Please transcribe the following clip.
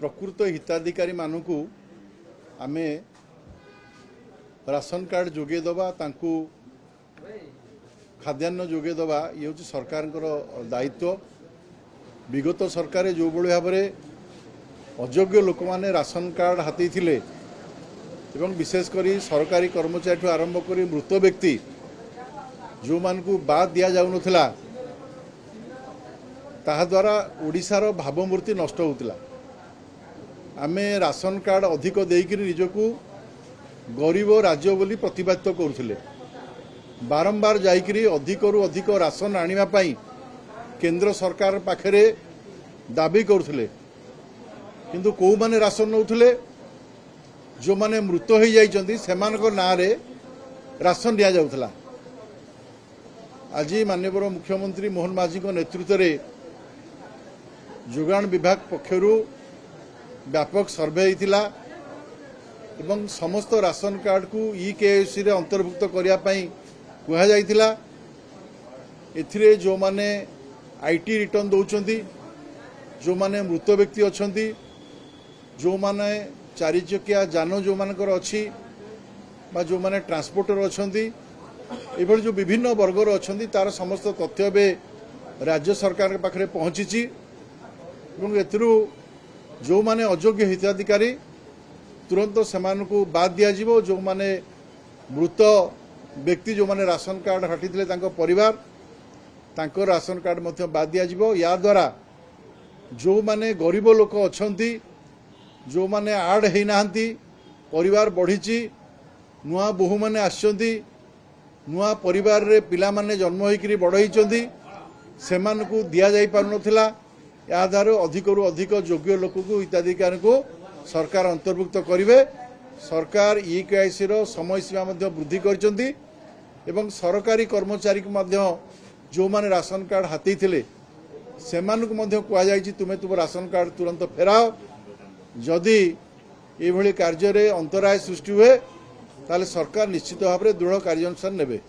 प्रकृत हिताधिकारी मानू आमे राशन कार्ड जोगे दबा तांकू खाद्यान्न जोगे दबा ये हूँ सरकार दायित्व। विगत सरकार जो भाव में अयोग्य लोक मैंने राशन कार्ड हाथी थिले एवं विशेषकर सरकारी कर्मचारी आरंभ कर मृत व्यक्ति जो मान को बाद दिया जाऊ नथिला ताहा द्वारा ओडिशार भावमूर्ति नष्ट होतिला। आमे राशन कार्ड अधिक देकर निजकू गरीब राज्य बोली प्रतिपादित करुले। बारंबार जाइकरी अधिकरू अधिक राशन आनिबा पई केंद्र सरकार पाखरे दाबी करुले किंतु को माने राशन नौथुले जो माने मृत हो जाइछन्ती सेमानक नारे राशन दिया जाउथला। आज माननीय मुख्यमंत्री मोहन माझी को नेतृत्व में जोगाण विभाग पक्षरु व्यापक सर्वे होता एवं समस्त राशन कार्ड को ईकेएससी रे अंतर्भुक्त करिया पई कुहा जाइथिला। एथिरे जो माने आईटी रिटर्न दौरान जो माने मृत व्यक्ति अछंती जो माने चारि चकिया जान जो मानकर अछि बा जो माने ट्रांसपोर्टर अछंती एभଳି जो विभिन्न वर्गर अछंती तार समस्त तथ्य बे राज्य सरकार के पाखरे पहुंची एवं एथिरु जो माने अयोग्य हिताधिकारी तुरंत सेमानकु बाद दिया जिवो। जो माने मृत व्यक्ति जो माने राशन कार्ड हटिथिले तांको परिवार तांको राशन कार्ड मध्य बाद दिया जिवो। या द्वारा जो माने गरीब लोक अछंती जो माने आड हेई नाहंती परिवार बढ़ीची नुआ बहु माने आछंती नुआ परिवार रे पिला माने जन्म होइकरी बड़ होइचंती सेमानकु दिया जाई पारु नथिला। या द्वारा अधिकरू अधिक योग्य लोक को हिताधिकारी को सरकार अंतर्भुक्त करेंगे। सरकार ईकेआईसी रो समय सीमा मध्य वृद्धि करचंती एवं सरकारी कर्मचारी को मध्य जो माने राशन कार्ड हाथी थिले सेमानकु मध्य कुआ जायछि तुमे तुम राशन कार्ड तुरंत फेराओ। जदि एभଳି कार्य रे अंतराय सृष्टि हुए ताले सरकार निश्चित भाव में दृढ़ कार्यानुष्ठान नेबे।